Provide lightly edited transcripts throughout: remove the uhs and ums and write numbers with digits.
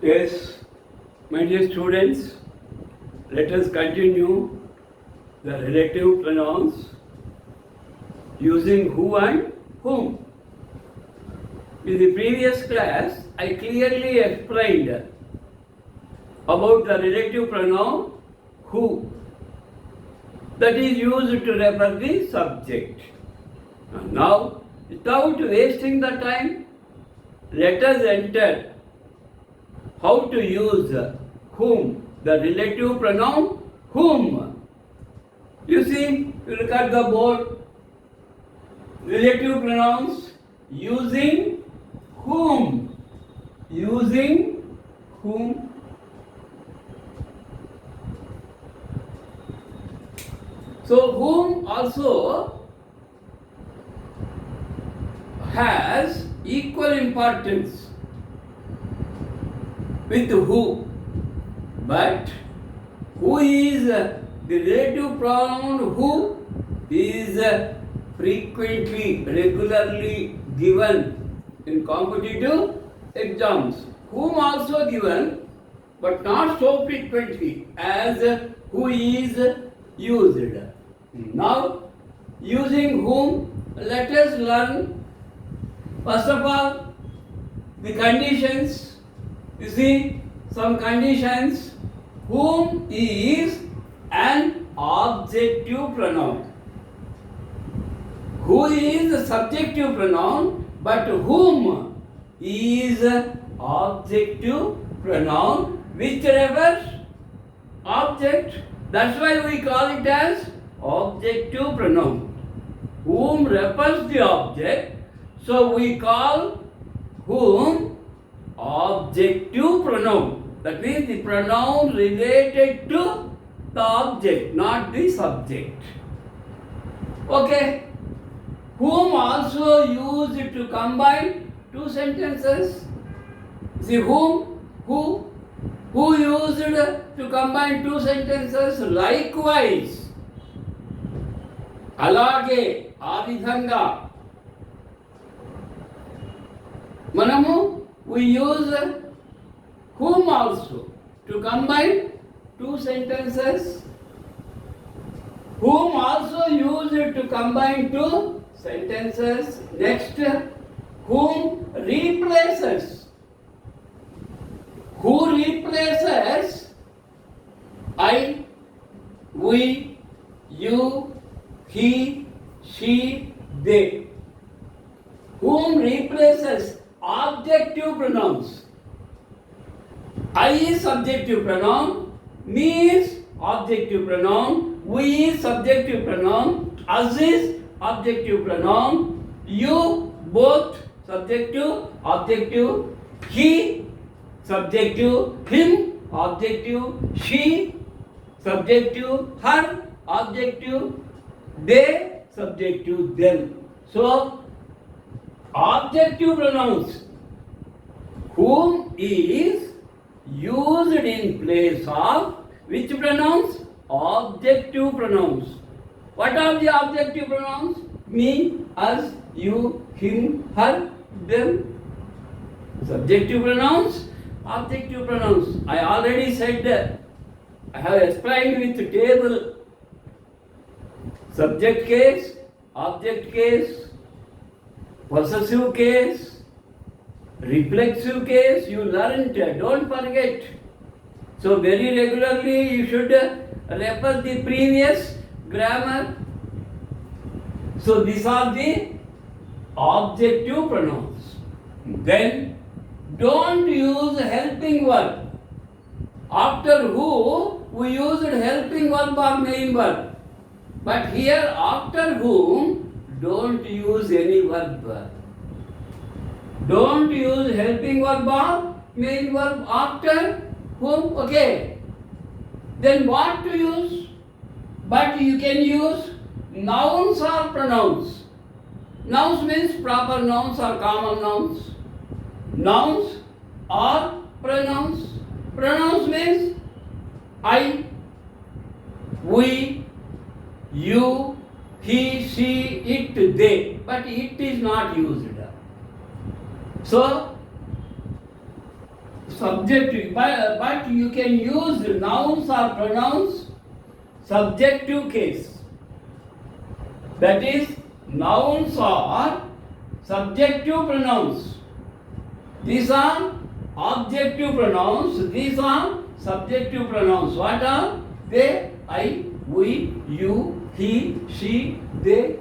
Yes, my dear students, let us continue the relative pronouns using who and whom. In the previous class, I clearly explained about the relative pronoun who that is used to refer the subject. And now, without wasting the time, let us enter how to use whom, the relative pronoun whom. You see, you look at the board, relative pronouns using whom, using whom. So whom also has equal importance with who, but who is the relative pronoun who is frequently, regularly given in competitive exams. Whom also given, but not so frequently as who is used. Now, using whom, let us learn first of all the conditions. You see, some conditions. Whom is an objective pronoun. Who is a subjective pronoun, but whom is an objective pronoun which refers object. That's why we call it as objective pronoun. Whom refers the object, so we call whom objective pronoun. That means the pronoun related to the object, not the subject. Okay. Whom also used to combine two sentences. See, whom, who used to combine two sentences. Likewise, అలాగే ఆ విధంగా మనము we use whom also to combine two sentences. Whom also used to combine two sentences. Next, whom replaces. Who replaces I, we, you, he, she, they. Whom replaces objective pronouns. I is subjective pronoun, me is objective pronoun, we is subjective pronoun, us is objective pronoun, you both subjective, objective, he subjective, him objective, she subjective, her objective, they subjective, them. So objective pronouns whom is used in place of which pronouns? Objective pronouns. What are the objective pronouns? Me, us, you, him, her, them. Subjective pronouns, objective pronouns. I already said that. I have explained with the table. Subject case, object case, possessive case, reflexive case, you learned, don't forget. So very regularly you should refer the previous grammar. So these are the objective pronouns. Then don't use helping verb. After who, we used helping verb or main verb. But here after whom, don't use any verb. Don't use helping verb or main verb after whom. Okay. Then what to use? But you can use nouns or pronouns. Nouns means proper nouns or common nouns. Nouns or pronouns. Pronouns means I, we, you, he, she, it, they. But it is not used. So subjective, but you can use nouns or pronouns subjective case. That is, nouns are subjective pronouns. These are objective pronouns. These are subjective pronouns. What are they? I, we, you, he, she, they.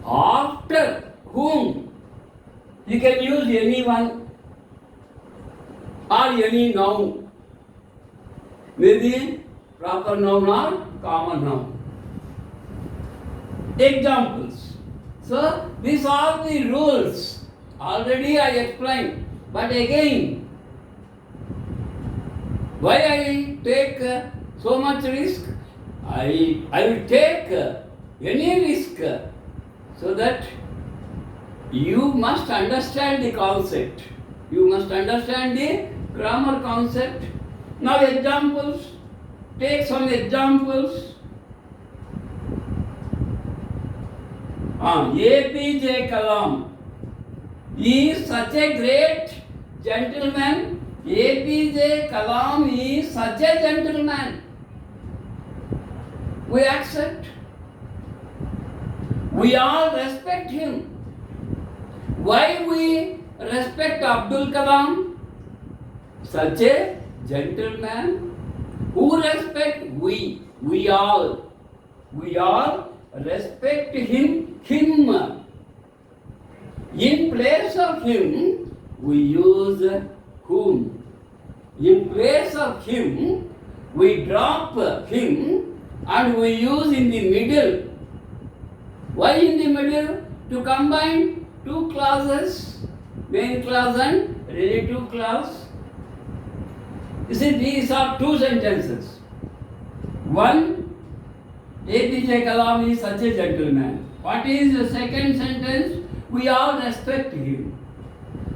After whom you can use anyone or any noun, maybe proper noun or common noun. Examples. So these are the rules. Already I explained, but again, why I take so much risk? I will take any risk so that you must understand the concept. You must understand the grammar concept. Now examples. Take some examples. APJ Kalam is such a great gentleman. APJ Kalam is such a gentleman. We accept. We all respect him. Why we respect Abdul Kalam? Such a gentleman. Who respect? We. We all respect him. In place of him, we use whom. In place of him, we drop him and we use in the middle. Why in the middle? To combine two clauses, main clause and relative clause. You see, these are two sentences. One, APJ Kalam is such a gentleman. What is the second sentence? We all respect him.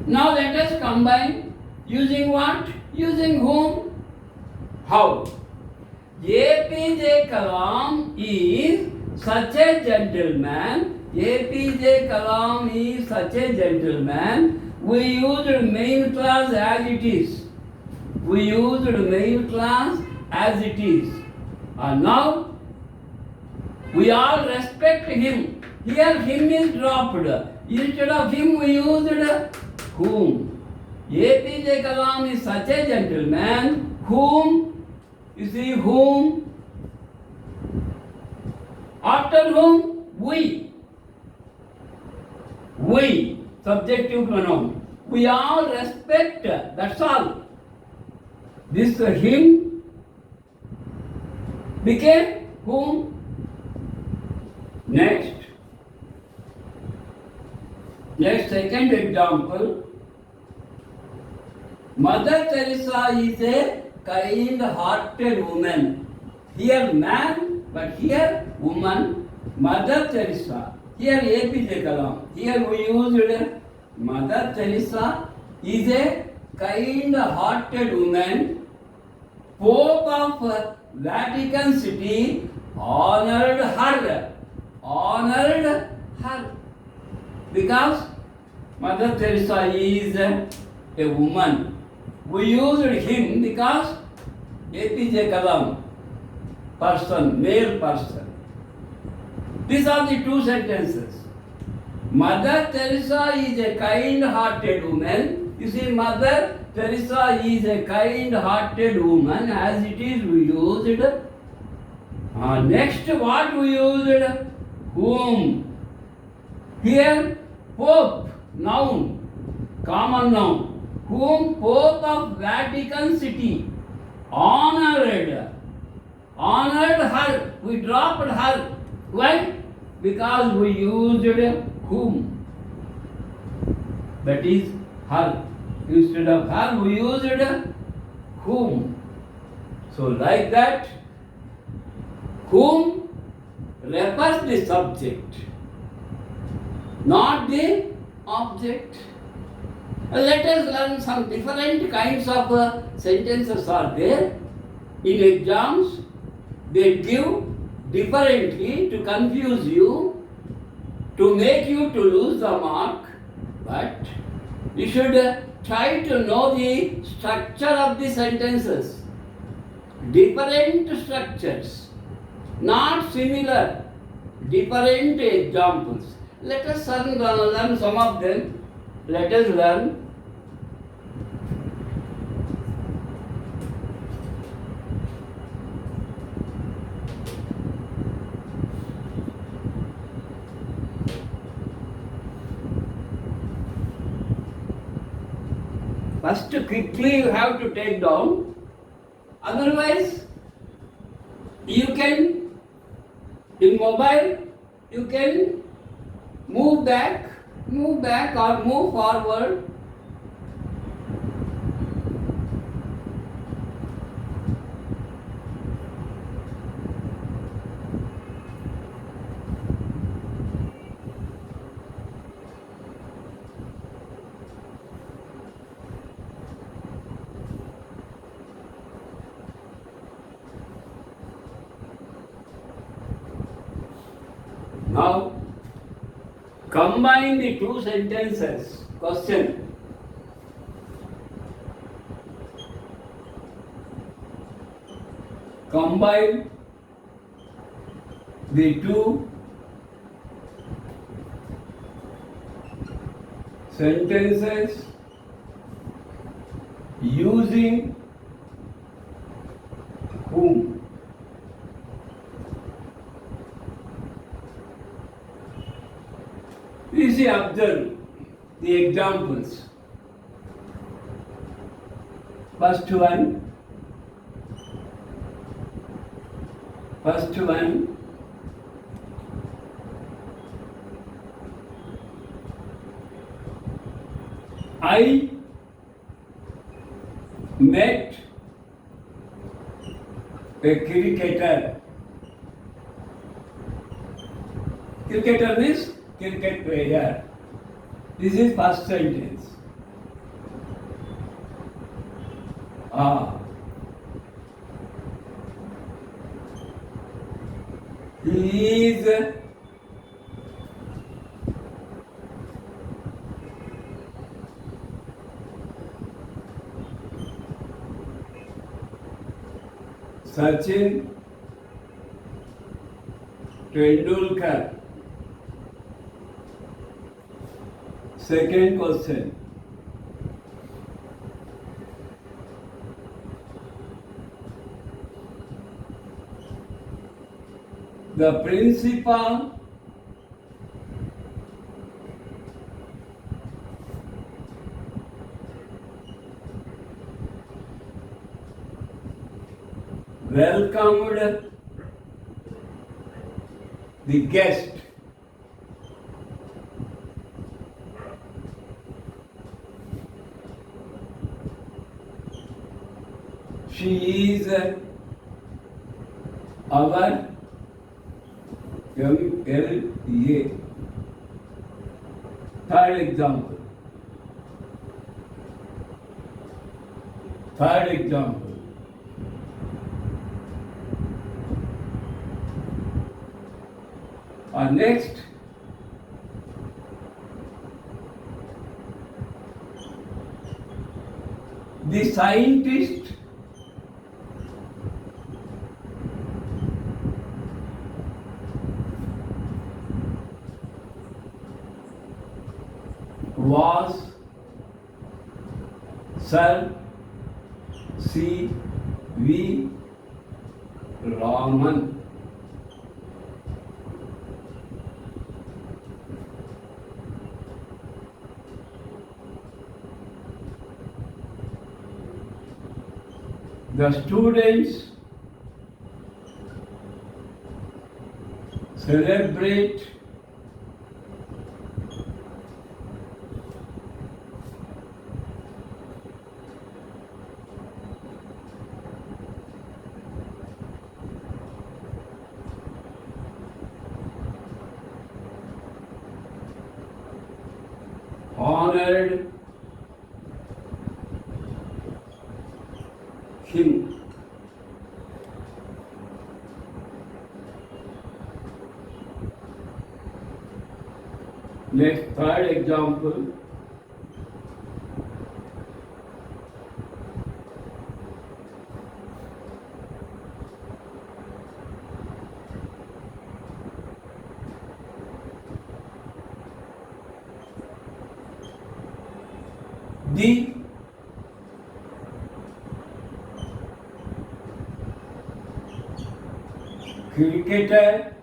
Now let us combine using what? Using whom? How? APJ Kalam is such a gentleman. APJ Kalam is such a gentleman. We used main clause as it is. We used main clause as it is. And now we all respect him. Here him is dropped. Instead of him we used whom. APJ Kalam is such a gentleman. Whom? You see whom? After whom? We. We. Subjective pronoun. We all respect. That's all. This him became whom? Next, second example. Mother Teresa is a kind-hearted woman. Here man, but here woman. Mother Teresa. Here APJ Kalam. Here we used Mother Teresa is a kind-hearted woman. Pope of Vatican City honored her. Honored her. Because Mother Teresa is a woman. We used him because APJ Kalam, person, male person. These are the two sentences. Mother Teresa is a kind-hearted woman. You see, Mother Teresa is a kind-hearted woman. As it is, we used. Next, what we used? Whom. Here, Pope, noun, common noun. Whom? Pope of Vatican City. Honored. Honored her. We dropped her. Why? Because we used whom. That is her. Instead of her, we used whom. So like that, whom refers the subject, not the object. Let us learn some different kinds of sentences are there. In exams, they give differently to confuse you, to make you to lose the mark, but you should try to know the structure of the sentences. Different structures, not similar, different examples. Let us learn some of them. Let us learn. First, quickly you have to take down. Otherwise, you can, in mobile, you can move back or move forward. Now, combine the two sentences. Question. Combine the two sentences using whom? Please observe the examples. First one. I met a cricketer. Cricketer means cricket player. This is first sentence. He is Sachin Tendulkar. Second question. The principal welcomed the guest. She is our MLA. Third example. Next, the scientist was Sir C.V. Raman. The students celebrate honored him. Next, third example. The cricketer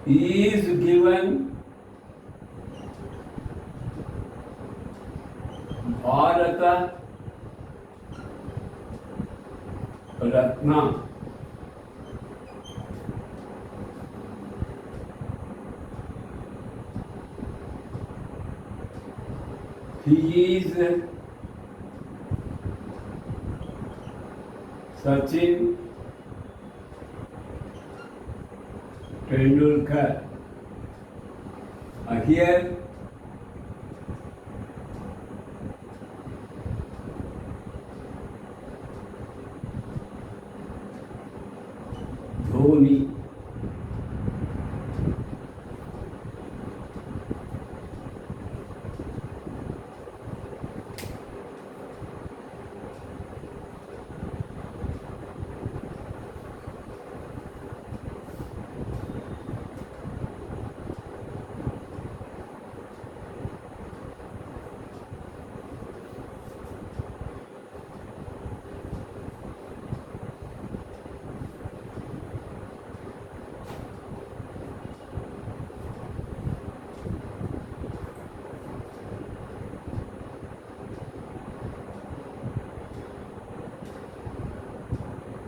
is given Bharata Ratna. He is Sachin Tendulkar. Here Dhoni.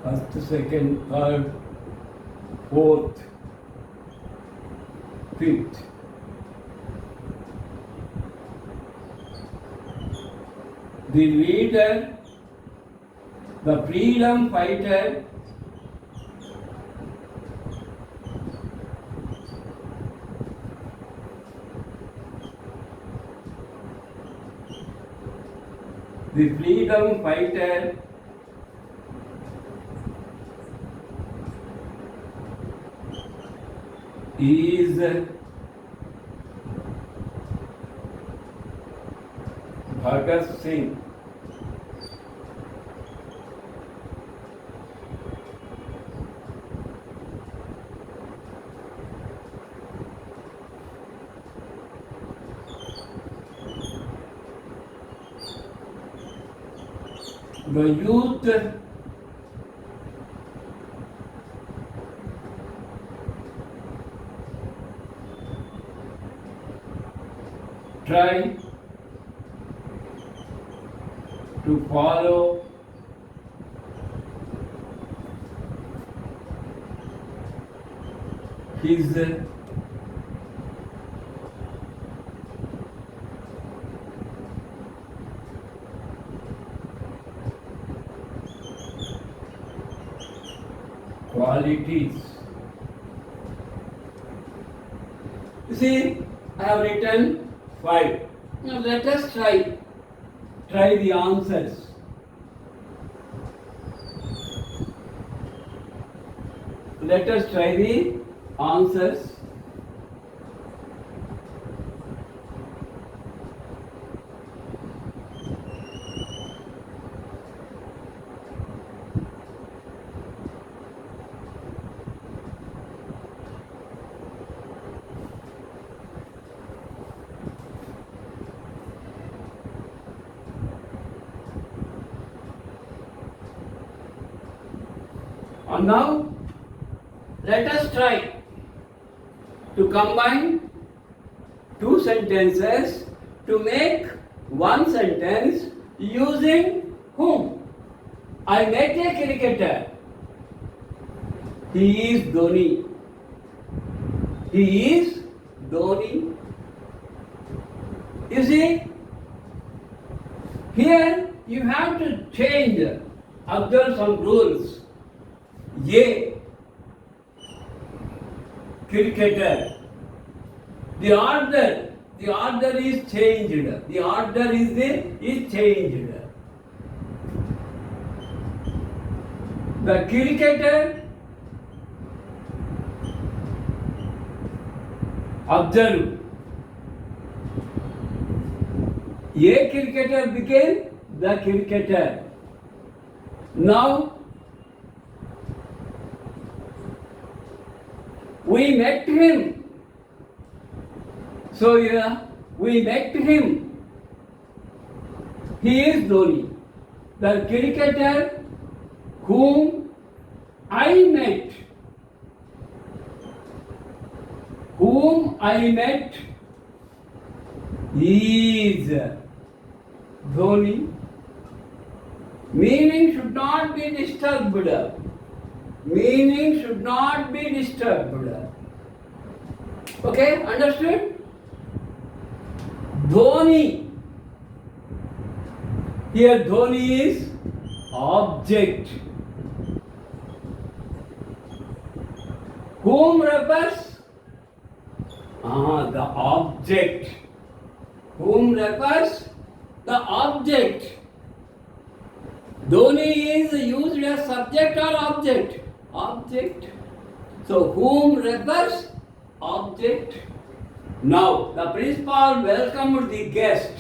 First, second, third, fourth, fifth. The leader, the freedom fighter, the freedom fighter is Bhagat Singh. The youth try to follow his qualities. You see, I have written 5. Now let us try the answers. Let us try the answers. And now let us try to combine two sentences to make one sentence using whom? I met a cricketer. He is Dhoni. He is Dhoni. You see, here you have to change, observe some rules. A cricketer. The order is changed. The order is changed. The cricketer, observe. A cricketer became the cricketer. Now we met him. So we met him. He is Dhoni, the cricketer whom I met. Whom I met is Dhoni. Meaning should not be disturbed. Meaning should not be disturbed. Okay, understood? Dhoni. Here Dhoni is object. Whom refers? The object. Whom refers? The object. Dhoni is used as subject or object? Object. So whom refers? Object. Now the principal welcomed the guest.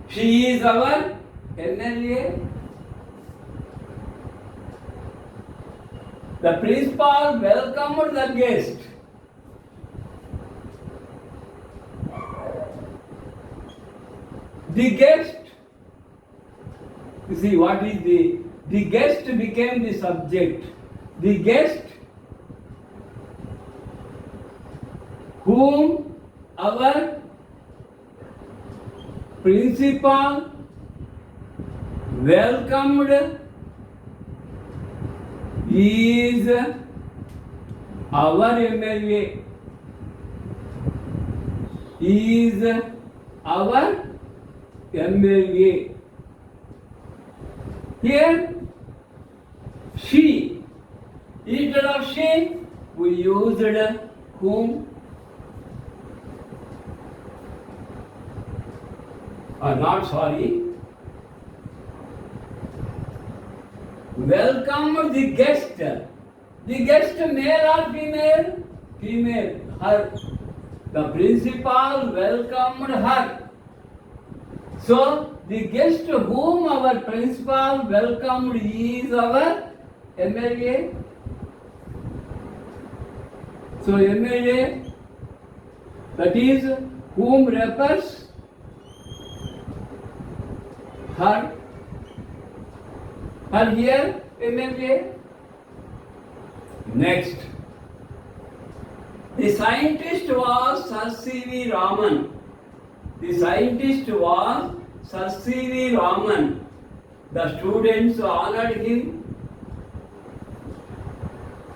She is our MLA. The principal welcomed the guest. The guest, you see what is the guest became the subject. The guest whom our principal welcomed is our MLA. Is our MLA. Here, she. Instead of she, we used whom. Not sorry. Welcome the guest. The guest male or female? Female. Her. The principal welcomed her. So, the guest whom our principal welcomed is our MLA. So, MLA, that is whom refers her. Her here, MLA. Next. The scientist was Sir C.V. Raman. The scientist was Sir C.V. Raman. The students honored him.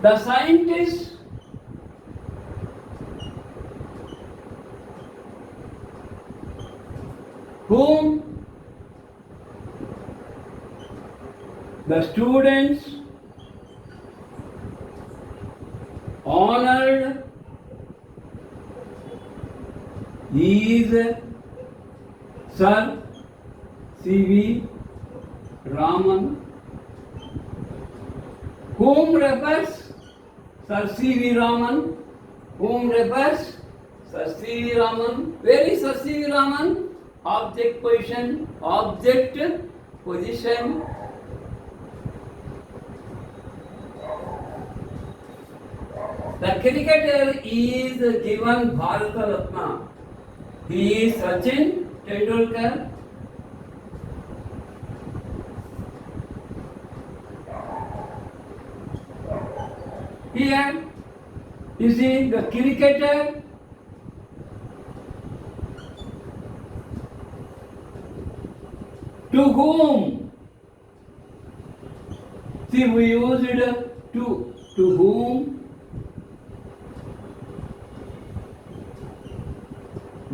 The scientist whom the students honored is Sir C.V. Raman. Whom refers? Sir C.V. Raman. Whom refers? Sir C.V. Raman. Where is Sir C.V. Raman? Object position. Object position. The cricketer is given Bharata Ratna. He is Sachin Tendulkar. Here, you see the cricketer to whom? See, we used to whom?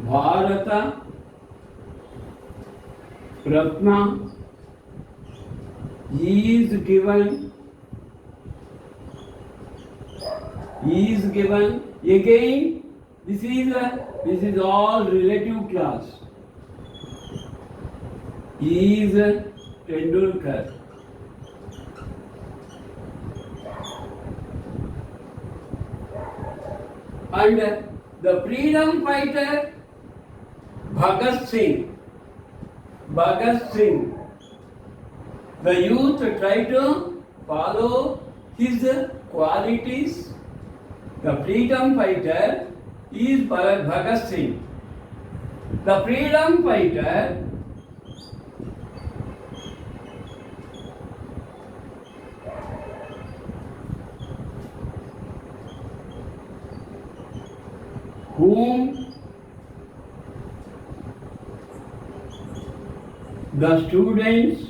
Bharata Ratna is given again. This is all relative class. Is Tendulkar. And the freedom fighter Bhagat Singh. The youth try to follow his qualities. The freedom fighter is Bhagat Singh. The freedom fighter whom the students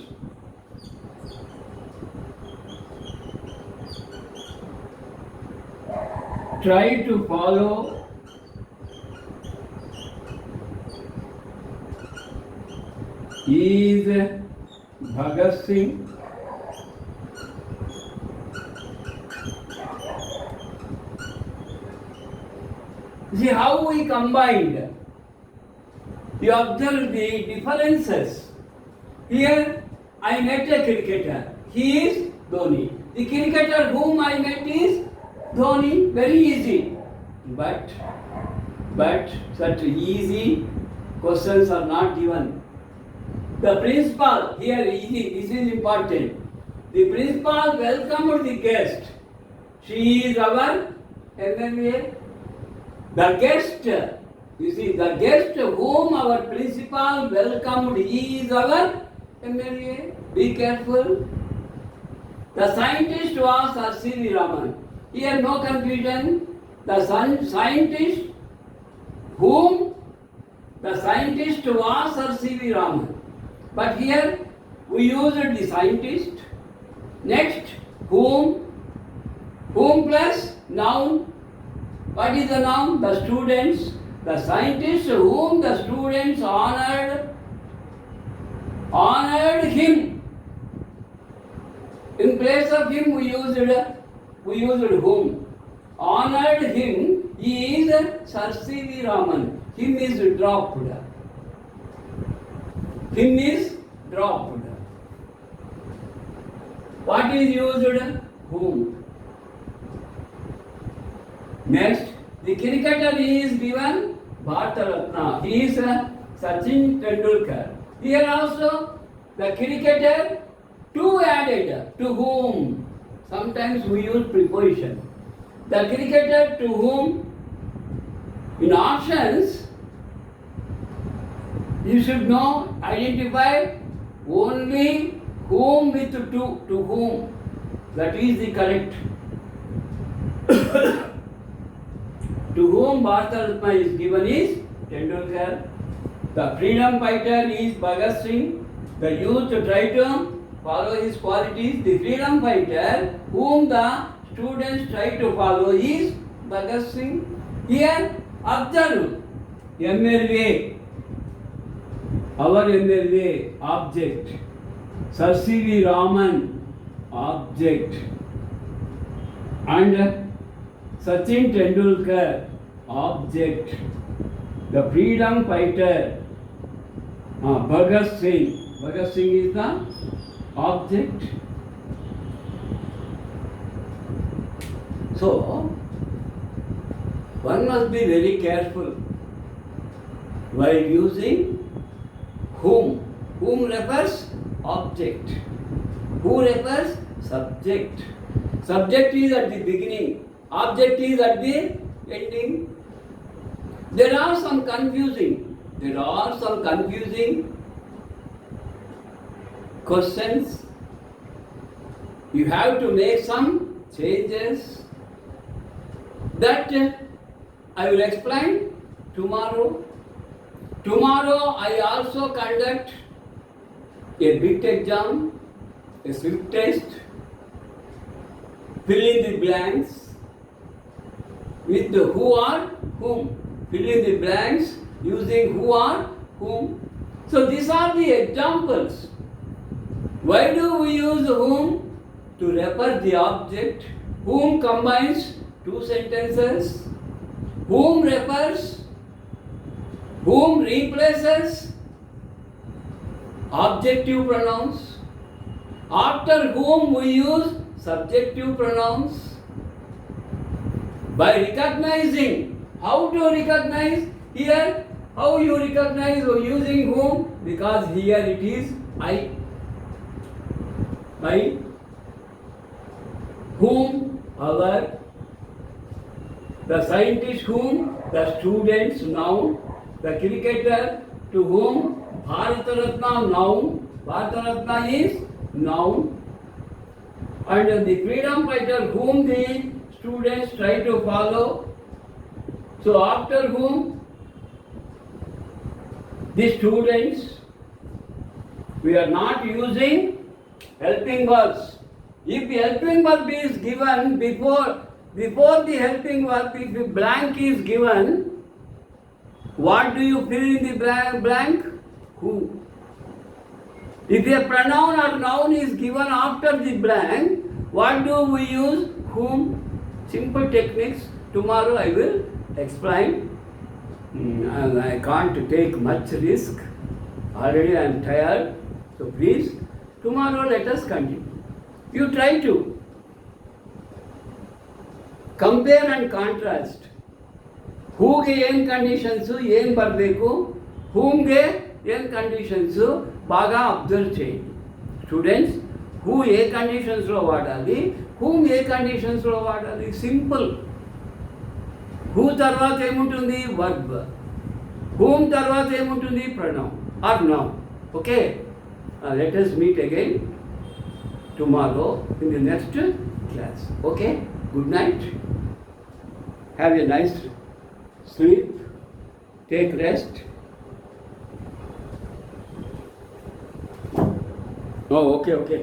try to follow is Bhagat Singh. See how we combined. You observe the differences. Here I met a cricketer. He is Dhoni. The cricketer whom I met is Dhoni. Very easy. But such easy questions are not given. The principal, here this is important. The principal welcomed the guest. She is our MLA. The guest, you see, the guest whom our principal welcomed is our MLA. Be careful. The scientist was C.V. Raman. Here no confusion. The scientist whom the scientist was C.V. Raman. But here we used the scientist. Next, whom plus noun. What is the noun? The students. The scientist whom the students honored him. In place of him we used whom. Honored him is Sir C.V. Raman. Him is dropped. Him is dropped. What is used? Whom. Next, the cricketer is given Bharata Ratna. He is Sachin Tendulkar. Here also the cricketer to added to whom. Sometimes we use preposition. The cricketer to whom. In options you should know, identify only whom with to whom. That is the correct. To whom Bharata Ratna is given is Tendulkar. The freedom fighter is Bhagat Singh. The youth try to follow his qualities. The freedom fighter whom the students try to follow is Bhagat Singh. Here, observe MLA. Our MLA, object. Sir C.V. Raman, object. And Sachin Tendulkar, object. The freedom fighter, Bhagat Singh. Bhagat Singh is the object. So, one must be very careful while using whom. Whom refers object. Who refers subject. Subject is at the beginning. Object is at the ending. There are some confusing questions. You have to make some changes. That I will explain tomorrow. Tomorrow I also conduct a bit exam, a swift test. Fill in the blanks with the who or whom. Fill in the blanks using who or whom. So these are the examples. Why do we use whom? To refer the object. Whom combines two sentences. Whom refers. Whom replaces objective pronouns. After whom we use subjective pronouns. By recognizing. How to recognize? Here, how you recognize using whom? Because here it is I. I. Whom, our. The scientist whom, the students noun. The cricketer to whom Bharata Ratna noun, Bharata Ratna is noun. And the freedom fighter whom the students try to follow. So after whom the students, we are not using helping verbs. If the helping verb is given before the helping verb, if the blank is given, what do you fill in the blank? Who. If a pronoun or noun is given after the blank, what do we use? Whom. Simple techniques. Tomorrow I will explain. I can't take much risk. Already I am tired. So please, tomorrow let us continue. You try to compare and contrast. ಹೂಗೆ ಏನು conditions ಏನು ಬರಬೇಕು, ಹೂಮ್ಗೆ ಏನು conditions బాగా observe చేయండి. Students, who ఏ కండిషన్స్లో వాడాలి, whom ఏ కండిషన్స్లో వాడాలి, సింపుల్. హూ తర్వాత ఏముంటుంది? వర్బ్. హూమ్ తర్వాత ఏముంటుంది? Pronoun or noun. Okay, let us meet again tomorrow in the next class. Okay, good night. Have a nice sleep. Take rest. Oh, okay.